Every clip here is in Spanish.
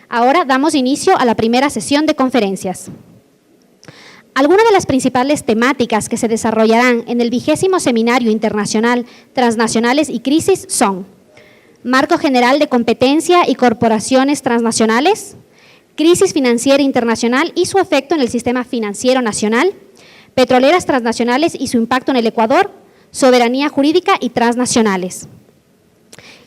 Ahora damos inicio a la primera sesión de conferencias. Algunas de las principales temáticas que se desarrollarán en el 20º Seminario Internacional Transnacionales y Crisis son: Marco General de Competencia y Corporaciones Transnacionales, Crisis Financiera Internacional y su efecto en el sistema financiero nacional, Petroleras transnacionales y su impacto en el Ecuador, Soberanía jurídica y transnacionales.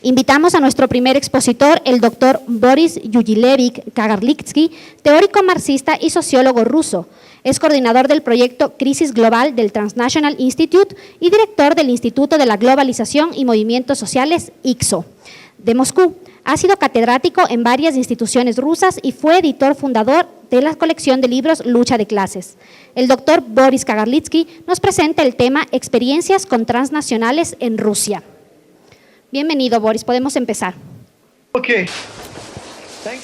Invitamos a nuestro primer expositor, el doctor Boris Yugilevich Kagarlitsky, teórico marxista y sociólogo ruso. Es coordinador del proyecto Crisis Global del Transnational Institute y director del Instituto de la Globalización y Movimientos Sociales, ICSO, de Moscú. Ha sido catedrático en varias instituciones rusas y fue editor fundador de la colección de libros Lucha de Clases. El doctor Boris Kagarlitsky nos presenta el tema Experiencias con transnacionales en Rusia. Bienvenido, Boris. Podemos empezar.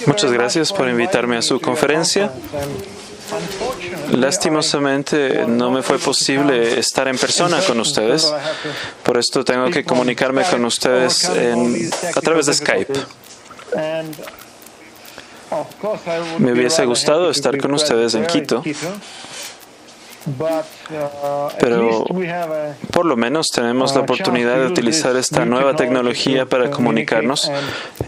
Muchas gracias por invitarme a su conferencia. Lastimosamente no me fue posible estar en persona con ustedes, por esto tengo que comunicarme con ustedes a través de Skype. Me hubiese gustado estar con ustedes en Quito, pero por lo menos tenemos la oportunidad de utilizar esta nueva tecnología para comunicarnos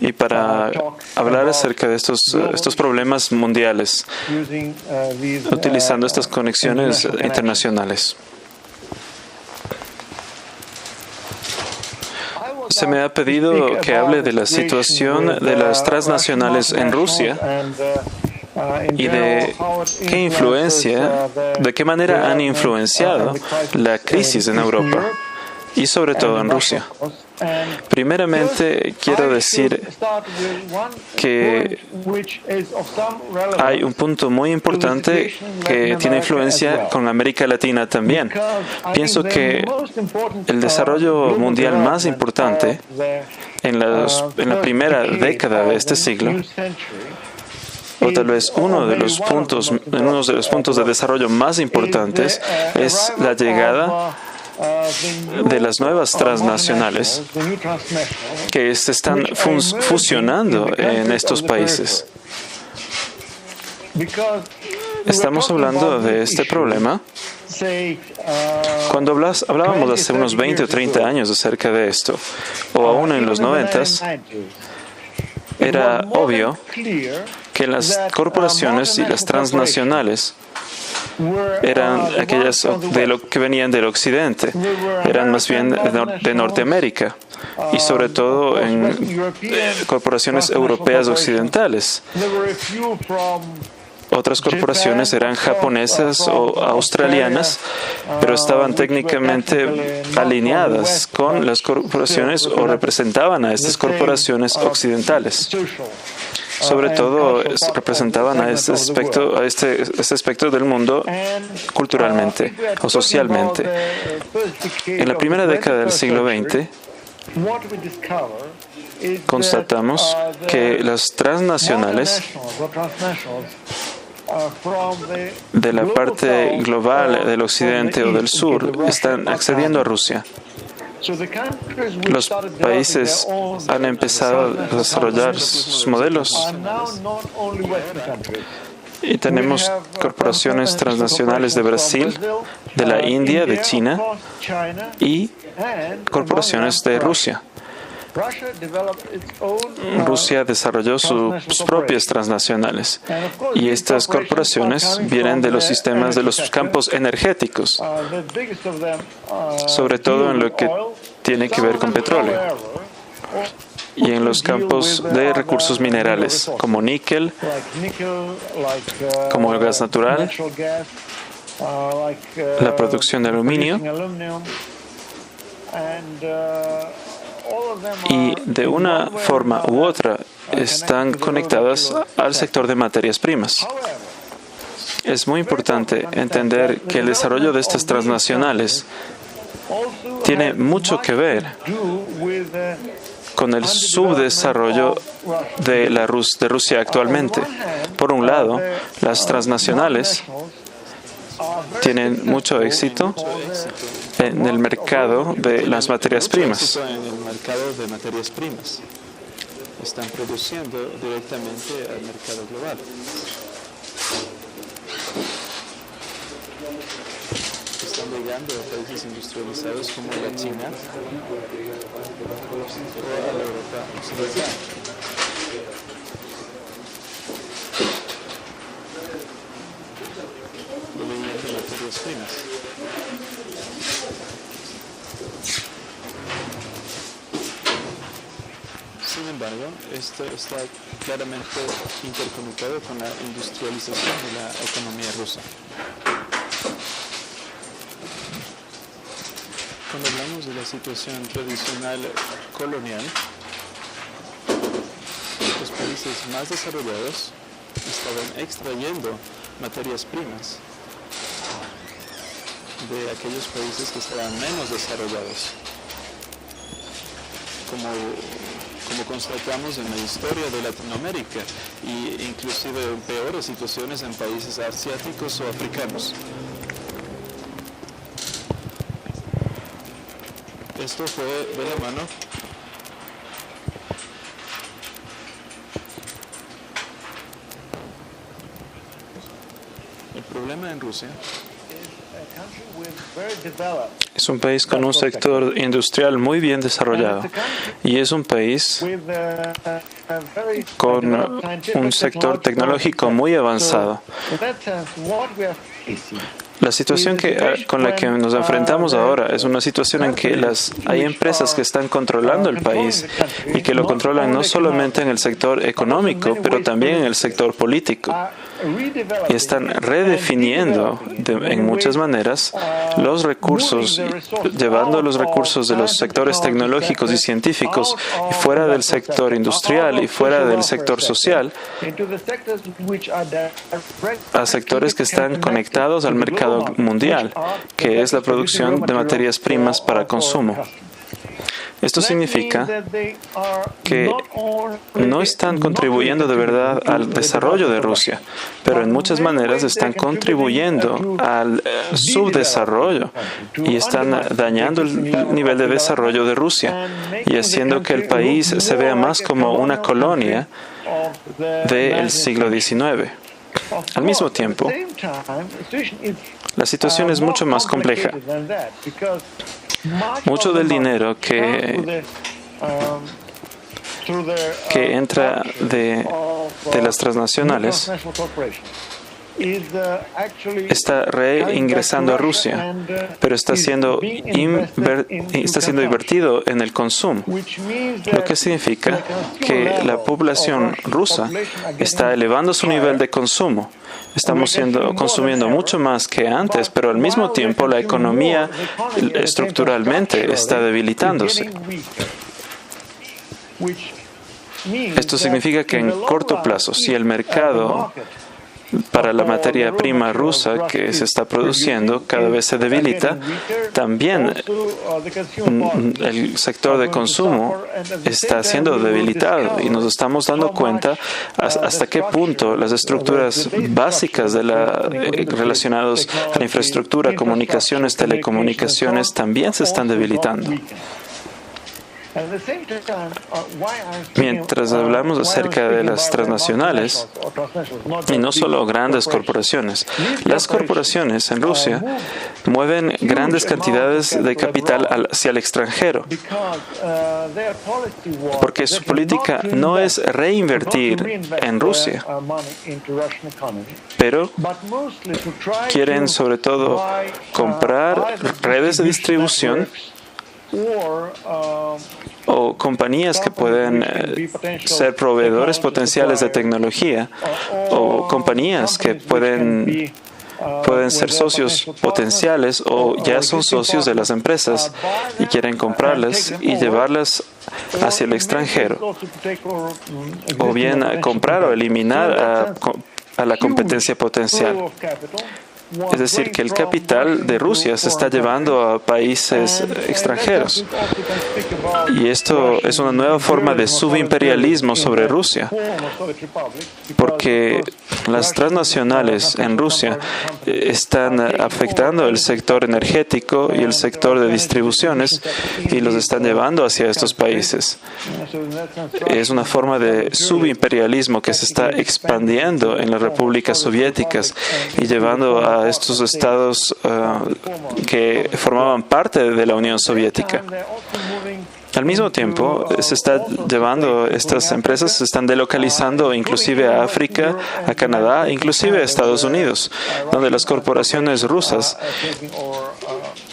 y para hablar acerca de estos problemas mundiales, utilizando estas conexiones internacionales. Se me ha pedido que hable de la situación de las transnacionales en Rusia y de qué influencia, de qué manera han influenciado la crisis en Europa y sobre todo en Rusia. Primeramente, quiero decir que hay un punto muy importante que tiene influencia con América Latina también. Pienso que el desarrollo mundial más importante en la primera década de este siglo, o tal vez uno de los puntos de desarrollo más importantes, es la llegada de las nuevas transnacionales que se están fusionando en estos países. Estamos hablando de este problema. Cuando hablábamos hace unos 20 o 30 años acerca de esto, o aún en los 90s, era obvio que las corporaciones y las transnacionales eran aquellas que venían del occidente, eran más bien de Norteamérica y sobre todo en corporaciones europeas occidentales. Otras corporaciones eran japonesas o australianas, pero estaban técnicamente alineadas con las corporaciones o representaban a estas corporaciones occidentales. Sobre todo representaban a este aspecto del mundo culturalmente o socialmente. En la primera década del siglo XX, constatamos que las transnacionales de la parte global del occidente o del sur están accediendo a Rusia. Los países han empezado a desarrollar sus modelos y tenemos corporaciones transnacionales de Brasil, de la India, de China y corporaciones de Rusia. Rusia desarrolló sus propias transnacionales y estas corporaciones vienen de los sistemas de los campos energéticos, sobre todo en lo que tiene que ver con petróleo y en los campos de recursos minerales como níquel, como el gas natural, la producción de aluminio, y de una forma u otra están conectadas al sector de materias primas. Es muy importante entender que el desarrollo de estas transnacionales tiene mucho que ver con el subdesarrollo de Rusia actualmente. Por un lado, las transnacionales tienen mucho éxito en el mercado de las materias primas. están produciendo directamente al mercado global. Están llegando a países industrializados como la China o a la Europa occidental. Provenientes de materias primas. Sin embargo, esto está claramente interconectado con la industrialización de la economía rusa. Cuando hablamos de la situación tradicional colonial, los países más desarrollados estaban extrayendo materias primas de aquellos países que estaban menos desarrollados. Como constatamos en la historia de Latinoamérica e inclusive en peores situaciones en países asiáticos o africanos. Esto fue de la mano el problema en Rusia. Es un país con un sector industrial muy bien desarrollado y es un país con un sector tecnológico muy avanzado. La situación con la que nos enfrentamos ahora es una situación en que hay empresas que están controlando el país y que lo controlan no solamente en el sector económico, pero también en el sector político. Y están redefiniendo en muchas maneras los recursos, llevando los recursos de los sectores tecnológicos y científicos y fuera del sector industrial y fuera del sector social a sectores que están conectados al mercado mundial, que es la producción de materias primas para consumo. Esto significa que no están contribuyendo de verdad al desarrollo de Rusia, pero en muchas maneras están contribuyendo al subdesarrollo y están dañando el nivel de desarrollo de Rusia y haciendo que el país se vea más como una colonia del siglo XIX. Al mismo tiempo, la situación es mucho más compleja. Mucho del dinero que entra de las transnacionales está reingresando a Rusia, pero está siendo invertido en el consumo, lo que significa que la población rusa está elevando su nivel de consumo. Estamos consumiendo mucho más que antes, pero al mismo tiempo la economía estructuralmente está debilitándose. Esto significa que en corto plazo, si el mercado para la materia prima rusa que se está produciendo cada vez se debilita, también el sector de consumo está siendo debilitado y nos estamos dando cuenta hasta qué punto las estructuras básicas relacionadas a la infraestructura, comunicaciones, telecomunicaciones también se están debilitando. Mientras hablamos acerca de las transnacionales, y no solo grandes corporaciones, las corporaciones en Rusia mueven grandes cantidades de capital hacia el extranjero, porque su política no es reinvertir en Rusia, pero quieren sobre todo comprar redes de distribución o compañías que pueden ser proveedores potenciales de tecnología o compañías que pueden ser socios potenciales o ya son socios de las empresas y quieren comprarlas y llevarlas hacia el extranjero o bien comprar o eliminar a la competencia potencial. Es decir, que el capital de Rusia se está llevando a países extranjeros. Y esto es una nueva forma de subimperialismo sobre Rusia, porque las transnacionales en Rusia están afectando el sector energético y el sector de distribuciones y los están llevando hacia estos países. Es una forma de subimperialismo que se está expandiendo en las repúblicas soviéticas y llevando a estos estados que formaban parte de la Unión Soviética. Al mismo tiempo, se está llevando, estas empresas se están delocalizando inclusive a África, a Canadá, inclusive a Estados Unidos, donde las corporaciones rusas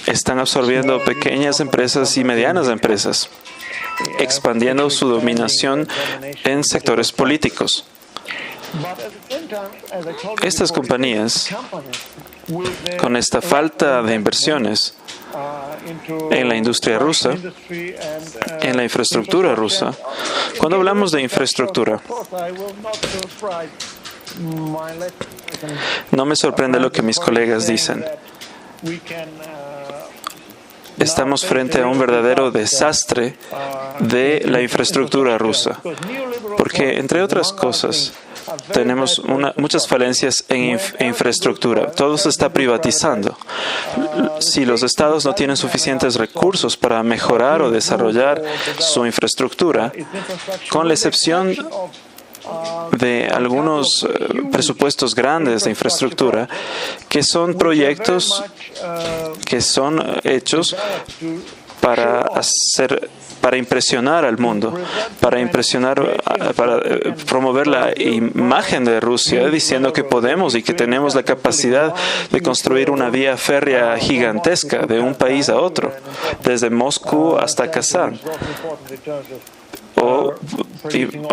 están absorbiendo pequeñas empresas y medianas empresas, expandiendo su dominación en sectores políticos. Estas compañías, con esta falta de inversiones en la industria rusa, en la infraestructura rusa. Cuando hablamos de infraestructura, no me sorprende lo que mis colegas dicen. Estamos frente a un verdadero desastre de la infraestructura rusa, porque, entre otras cosas, tenemos muchas falencias en infraestructura. Todo se está privatizando. Si los estados no tienen suficientes recursos para mejorar o desarrollar su infraestructura, con la excepción de algunos presupuestos grandes de infraestructura, que son proyectos que son hechos para impresionar al mundo, para promover la imagen de Rusia, diciendo que podemos y que tenemos la capacidad de construir una vía férrea gigantesca de un país a otro, desde Moscú hasta Kazán. O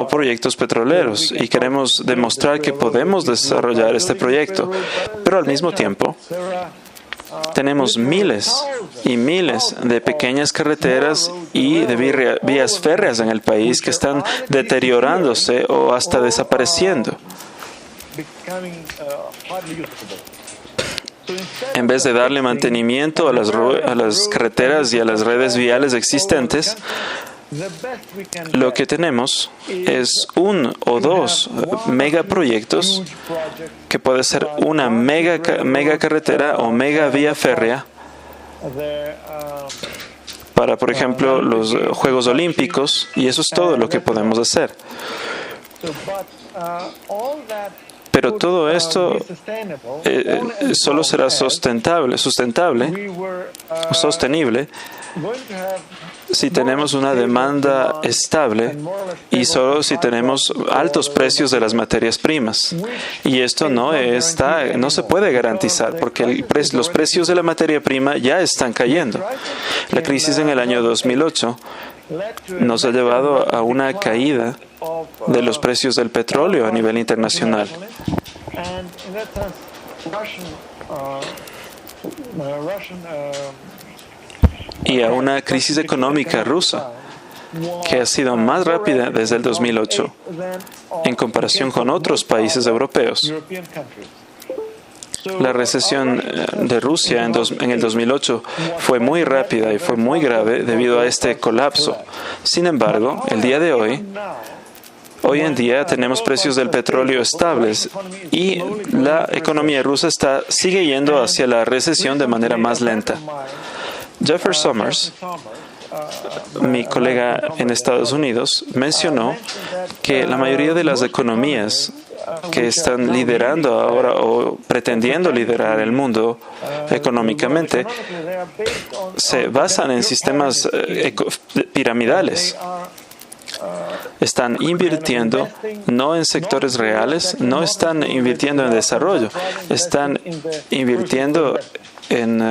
proyectos petroleros, y queremos demostrar que podemos desarrollar este proyecto, pero al mismo tiempo tenemos miles y miles de pequeñas carreteras y de vías férreas en el país que están deteriorándose o hasta desapareciendo. En vez de darle mantenimiento a las carreteras y a las redes viales existentes, lo que tenemos es 1 o 2 megaproyectos, que puede ser una mega carretera o mega vía férrea para, por ejemplo, los Juegos Olímpicos, y eso es todo lo que podemos hacer. Pero todo esto solo será sostenible si tenemos una demanda estable y solo si tenemos altos precios de las materias primas. Y esto no se puede garantizar, porque los precios de la materia prima ya están cayendo. La crisis en el año 2008 nos ha llevado a una caída de los precios del petróleo a nivel internacional. Y a una crisis económica rusa que ha sido más rápida desde el 2008 en comparación con otros países europeos. La recesión de Rusia en el 2008 fue muy rápida y fue muy grave debido a este colapso. Sin embargo, el día de hoy en día tenemos precios del petróleo estables y la economía rusa sigue yendo hacia la recesión de manera más lenta. Jeffrey Sommers, mi colega en Estados Unidos, mencionó que la mayoría de las economías que están liderando ahora o pretendiendo liderar el mundo económicamente se basan en sistemas piramidales. Están invirtiendo no en sectores reales, no están invirtiendo en desarrollo, están invirtiendo en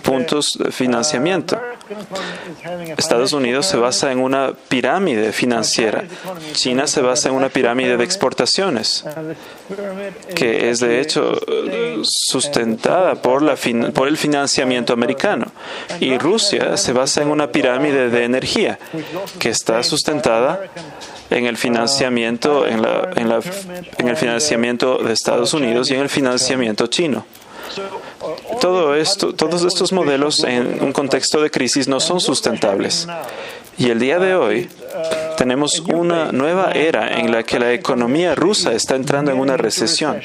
puntos de financiamiento. Estados Unidos se basa en una pirámide financiera. China se basa en una pirámide de exportaciones, que es de hecho sustentada por el financiamiento americano. Y Rusia se basa en una pirámide de energía, que está sustentada en el financiamiento, en el financiamiento de Estados Unidos y en el financiamiento chino. Todos estos modelos en un contexto de crisis no son sustentables. Y el día de hoy tenemos una nueva era en la que la economía rusa está entrando en una recesión.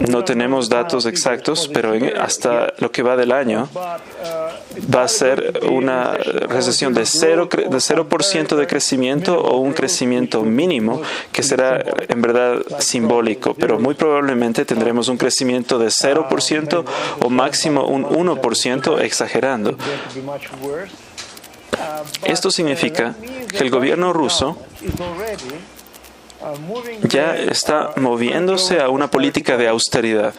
No tenemos datos exactos, pero hasta lo que va del año va a ser una recesión de 0% de crecimiento o un crecimiento mínimo que será en verdad simbólico, pero muy probablemente tendremos un crecimiento de 0% o máximo un 1% exagerando. Esto significa que el gobierno ruso ya está moviéndose a una política de austeridad.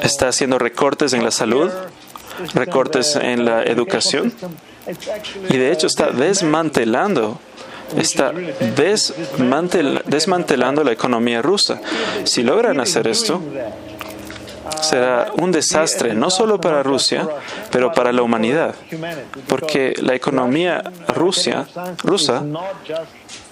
Está haciendo recortes en la salud, recortes en la educación y de hecho está desmantelando la economía rusa. Si logran hacer esto, será un desastre no solo para Rusia, pero para la humanidad, porque la economía rusa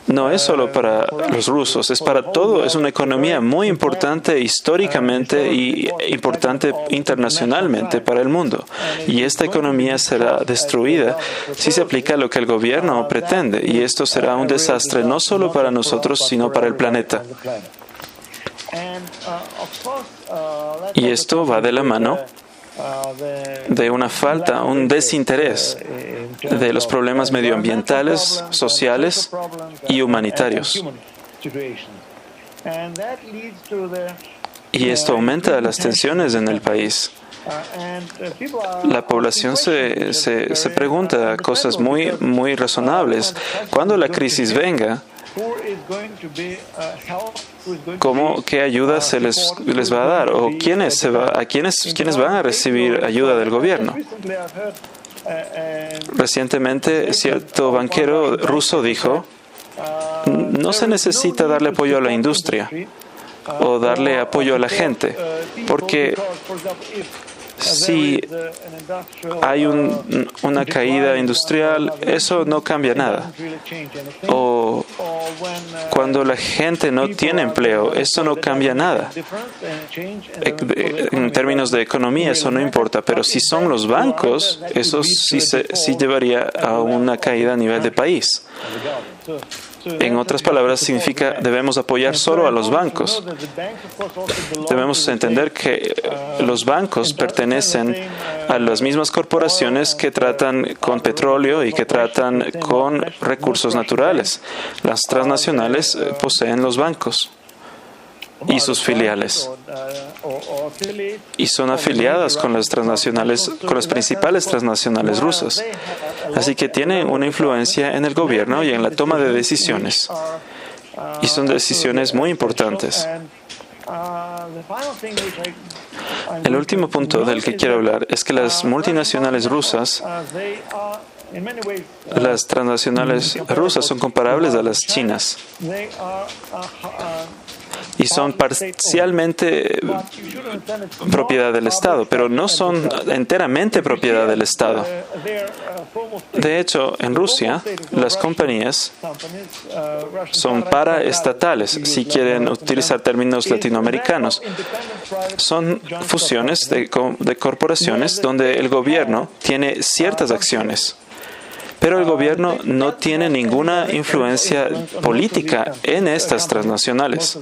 no es solo para los rusos, es para todo. Es una economía muy importante históricamente y importante internacionalmente para el mundo. Y esta economía será destruida si se aplica lo que el gobierno pretende. Y esto será un desastre no solo para nosotros, sino para el planeta. Y esto va de la mano de una falta, un desinterés de los problemas medioambientales, sociales y humanitarios. Y esto aumenta las tensiones en el país. La población se pregunta cosas muy razonables. Cuando la crisis venga, ¿qué ayuda se les va a dar? ¿O quiénes van a recibir ayuda del gobierno? Recientemente, cierto banquero ruso dijo, no se necesita darle apoyo a la industria o darle apoyo a la gente, porque si hay una caída industrial, eso no cambia nada. O cuando la gente no tiene empleo, eso no cambia nada. En términos de economía, eso no importa. Pero si son los bancos, eso sí llevaría a una caída a nivel de país. En otras palabras, significa debemos apoyar solo a los bancos. Debemos entender que los bancos pertenecen a las mismas corporaciones que tratan con petróleo y que tratan con recursos naturales. Las transnacionales poseen los bancos y sus filiales. Y son afiliadas con las transnacionales, con las principales transnacionales rusas. Así que tienen una influencia en el gobierno y en la toma de decisiones. Y son decisiones muy importantes. El último punto del que quiero hablar es que las multinacionales rusas, las transnacionales rusas son comparables a las chinas. Y son parcialmente propiedad del Estado, pero no son enteramente propiedad del Estado. De hecho, en Rusia, las compañías son paraestatales, si quieren utilizar términos latinoamericanos. Son fusiones de corporaciones donde el gobierno tiene ciertas acciones. Pero el gobierno no tiene ninguna influencia política en estas transnacionales.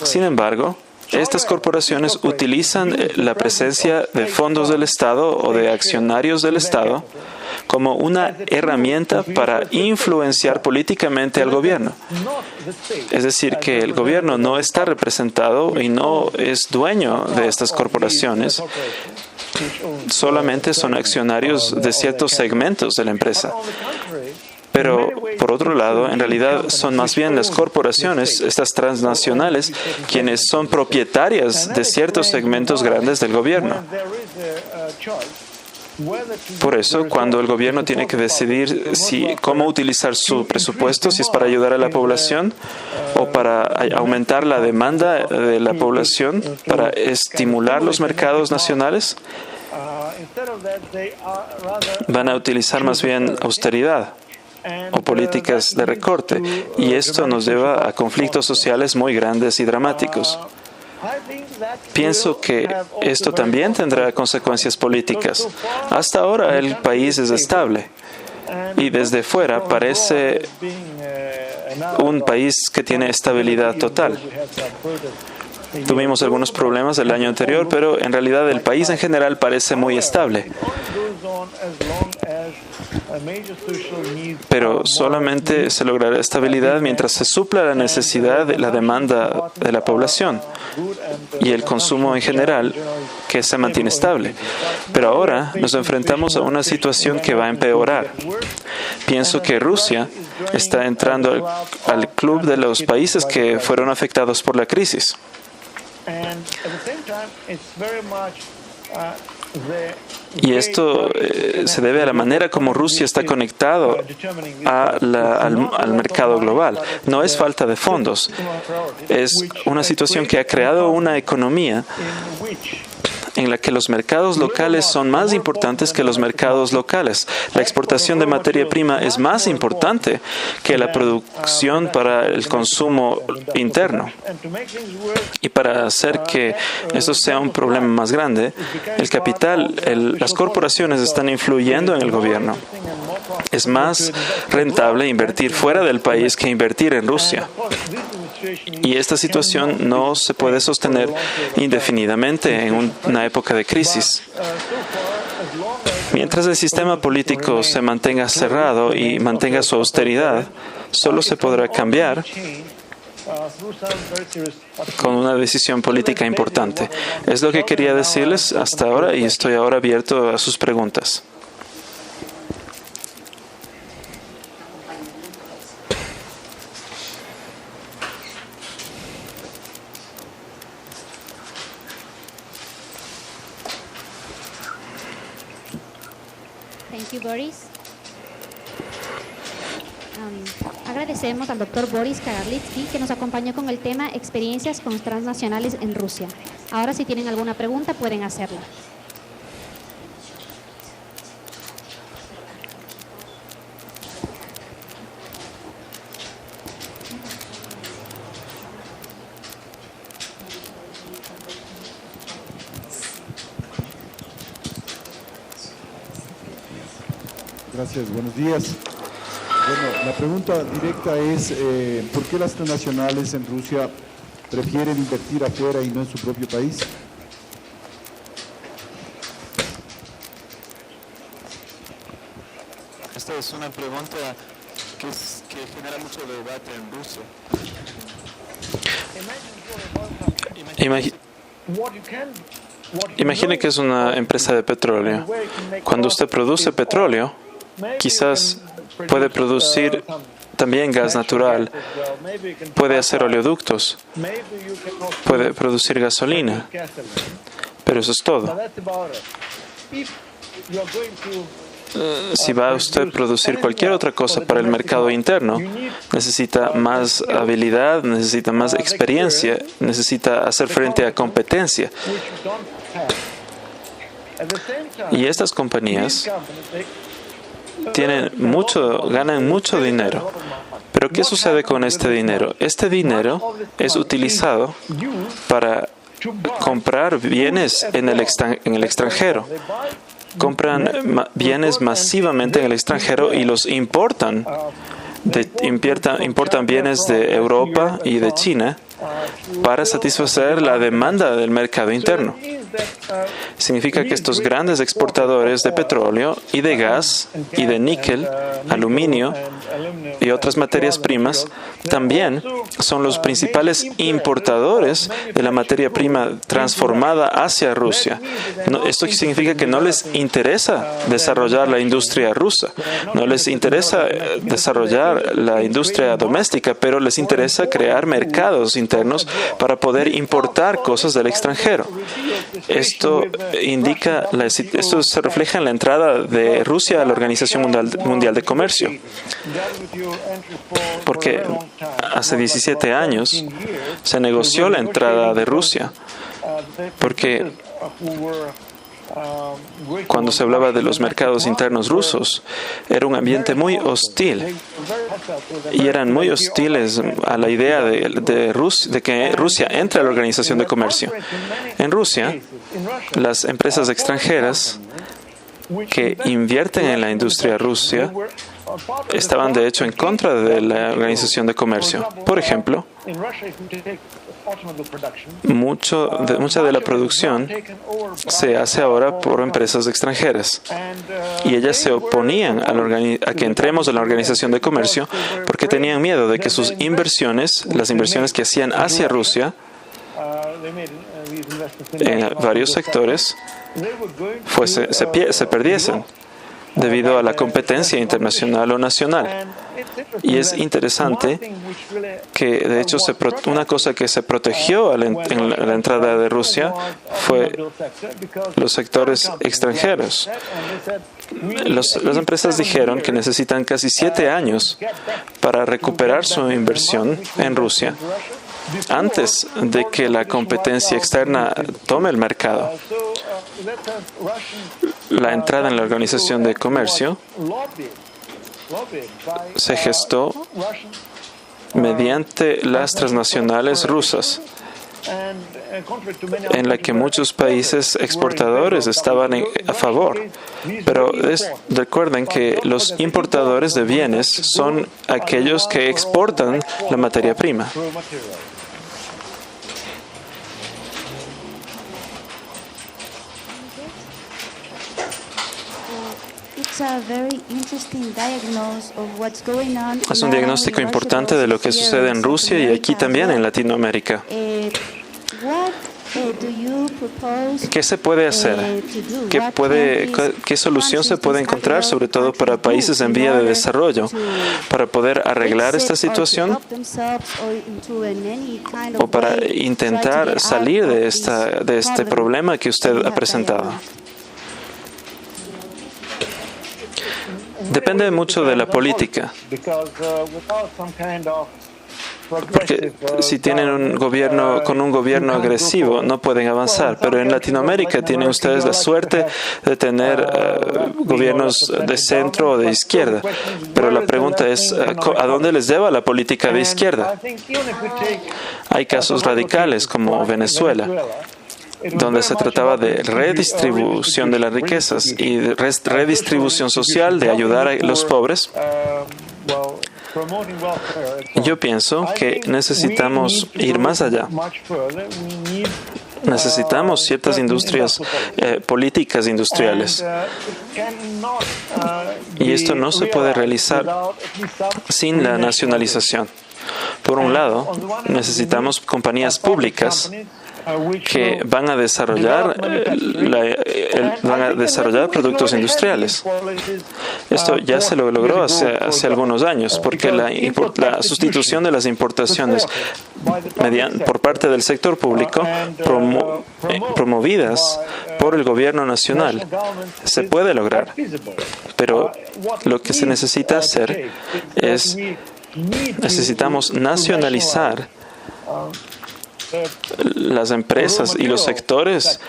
Sin embargo, estas corporaciones utilizan la presencia de fondos del Estado o de accionarios del Estado como una herramienta para influenciar políticamente al gobierno. Es decir, que el gobierno no está representado y no es dueño de estas corporaciones. Solamente son accionarios de ciertos segmentos de la empresa. Pero, por otro lado, en realidad son más bien las corporaciones, estas transnacionales, quienes son propietarias de ciertos segmentos grandes del gobierno. Por eso, cuando el gobierno tiene que decidir cómo utilizar su presupuesto, si es para ayudar a la población o para aumentar la demanda de la población, para estimular los mercados nacionales, van a utilizar más bien austeridad. o políticas de recorte, y esto nos lleva a conflictos sociales muy grandes y dramáticos. Pienso que esto también tendrá consecuencias políticas. Hasta ahora el país es estable y desde fuera parece un país que tiene estabilidad total. Tuvimos algunos problemas el año anterior, pero en realidad el país en general parece muy estable. Pero solamente se logrará estabilidad mientras se supla la necesidad de la demanda de la población y el consumo en general, que se mantiene estable. Pero ahora nos enfrentamos a una situación que va a empeorar. Pienso que Rusia está entrando al club de los países que fueron afectados por la crisis. Y esto se debe a la manera como Rusia está conectado al mercado global. No es falta de fondos, es una situación que ha creado una economía en la que los mercados locales son más importantes que los mercados locales. La exportación de materia prima es más importante que la producción para el consumo interno. Y para hacer que eso sea un problema más grande, el capital, las corporaciones están influyendo en el gobierno. Es más rentable invertir fuera del país que invertir en Rusia. Y esta situación no se puede sostener indefinidamente en una época de crisis. Mientras el sistema político se mantenga cerrado y mantenga su austeridad, solo se podrá cambiar con una decisión política importante. Es lo que quería decirles hasta ahora y estoy ahora abierto a sus preguntas. Thank you, Boris. Agradecemos al doctor Boris Kagarlitsky que nos acompañó con el tema Experiencias con transnacionales en Rusia. Ahora, si tienen alguna pregunta, pueden hacerla. Gracias, buenos días. Bueno, la pregunta directa es, ¿por qué las transnacionales en Rusia prefieren invertir afuera y no en su propio país? Esta es una pregunta que genera mucho debate en Rusia. Imagine que es una empresa de petróleo. Cuando usted produce petróleo, quizás puede producir también gas natural, puede hacer oleoductos, puede producir gasolina, pero eso es todo. Si va a usted a producir cualquier otra cosa para el mercado interno, necesita más habilidad, necesita más experiencia, necesita hacer frente a competencia. Y estas compañías ganan mucho dinero. Pero ¿qué sucede con este dinero? Este dinero es utilizado para comprar bienes en el extranjero. Compran bienes masivamente en el extranjero y los importan. Importan bienes de Europa y de China para satisfacer la demanda del mercado interno. Significa que estos grandes exportadores de petróleo y de gas y de níquel, aluminio y otras materias primas también son los principales importadores de la materia prima transformada hacia Rusia. Esto significa que no les interesa desarrollar la industria rusa, no les interesa desarrollar la industria doméstica, pero les interesa crear mercados internos para poder importar cosas del extranjero. Esto se refleja en la entrada de Rusia a la Organización Mundial de Comercio. Porque hace 17 años se negoció la entrada de Rusia. Porque cuando se hablaba de los mercados internos rusos, era un ambiente muy hostil. Y eran muy hostiles a la idea de que Rusia entre a la Organización de Comercio. En Rusia, las empresas extranjeras que invierten en la industria rusa estaban de hecho en contra de la Organización de Comercio. Por ejemplo, mucha de la producción se hace ahora por empresas extranjeras y ellas se oponían a que entremos a la Organización de Comercio porque tenían miedo de que sus inversiones, las inversiones que hacían hacia Rusia en varios sectores, se perdiesen debido a la competencia internacional o nacional. Y es interesante que, de hecho, una cosa que se protegió en la entrada de Rusia fue los sectores extranjeros. Las empresas dijeron que necesitan casi 7 años para recuperar su inversión en Rusia antes de que la competencia externa tome el mercado. La entrada en la Organización de Comercio se gestó mediante las transnacionales rusas, en la que muchos países exportadores estaban a favor. Pero recuerden que los importadores de bienes son aquellos que exportan la materia prima. Es un diagnóstico importante de lo que sucede en Rusia y aquí también en Latinoamérica. ¿Qué se puede hacer? ¿Qué solución se puede encontrar, sobre todo para países en vía de desarrollo, para poder arreglar esta situación o para intentar salir de este problema que usted ha presentado? Depende mucho de la política, porque si tienen un gobierno agresivo no pueden avanzar, pero en Latinoamérica tienen ustedes la suerte de tener gobiernos de centro o de izquierda, pero la pregunta es ¿a dónde les lleva la política de izquierda? Hay casos radicales como Venezuela, donde se trataba de redistribución de las riquezas y de redistribución social, de ayudar a los pobres. Yo pienso que necesitamos ir más allá. Necesitamos ciertas industrias, políticas industriales. Y esto no se puede realizar sin la nacionalización. Por un lado, necesitamos compañías públicas que van a desarrollar productos industrores. Esto ya se lo logró hace algunos años, porque la sustitución de las importaciones por parte del sector público promovidas por el gobierno nacional se puede lograr. Pero lo que se necesita hacer es necesitamos nacionalizar las empresas y los sectores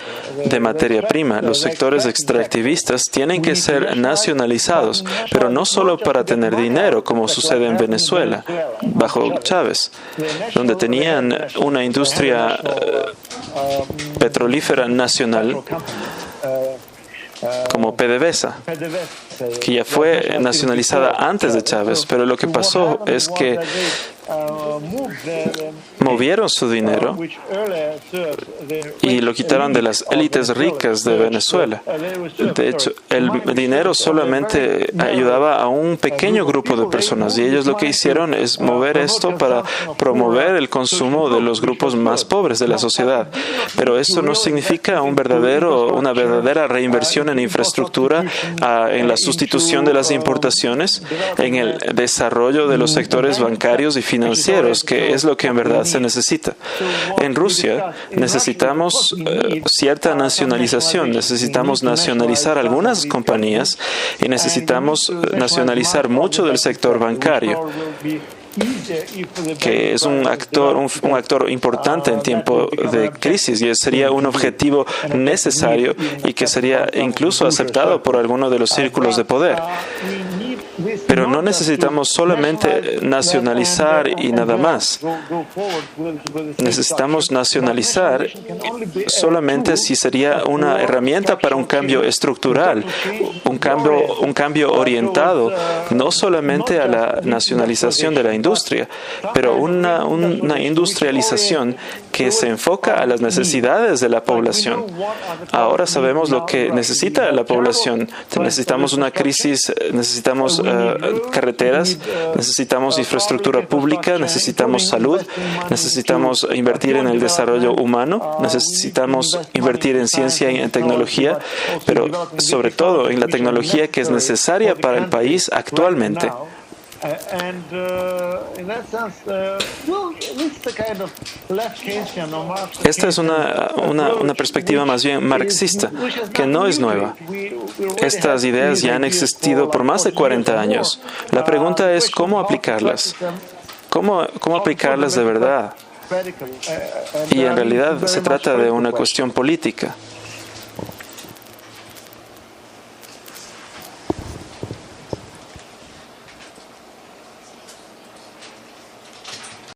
de materia prima, los sectores extractivistas tienen que ser nacionalizados, pero no solo para tener dinero, como sucede en Venezuela, bajo Chávez, donde tenían una industria petrolífera nacional como PDVSA, que ya fue nacionalizada antes de Chávez, pero lo que pasó es que movieron su dinero y lo quitaron de las élites ricas de Venezuela. De hecho, el dinero solamente ayudaba a un pequeño grupo de personas y ellos lo que hicieron es mover esto para promover el consumo de los grupos más pobres de la sociedad. Pero esto no significa una verdadera reinversión en infraestructura, en la sustitución de las importaciones, en el desarrollo de los sectores bancarios y financieros, que es lo que en verdad se necesita. En Rusia necesitamos cierta nacionalización, necesitamos nacionalizar algunas compañías y necesitamos nacionalizar mucho del sector bancario. que es un actor importante en tiempo de crisis, y sería un objetivo necesario y que sería incluso aceptado por algunos de los círculos de poder. Pero no necesitamos solamente nacionalizar y nada más. Necesitamos nacionalizar solamente si sería una herramienta para un cambio estructural, un cambio orientado no solamente a la nacionalización de la industria, pero una industrialización que se enfoca a las necesidades de la población. Ahora sabemos lo que necesita la población. Necesitamos una crisis, necesitamos carreteras, necesitamos infraestructura pública, necesitamos salud, necesitamos invertir en el desarrollo humano, necesitamos invertir en ciencia y en tecnología, pero sobre todo en la tecnología que es necesaria para el país actualmente. Esta es una perspectiva más bien marxista, que no es nueva. Estas ideas ya han existido por más de 40 años. La pregunta es cómo aplicarlas. ¿Cómo aplicarlas de verdad? Y en realidad se trata de una cuestión política.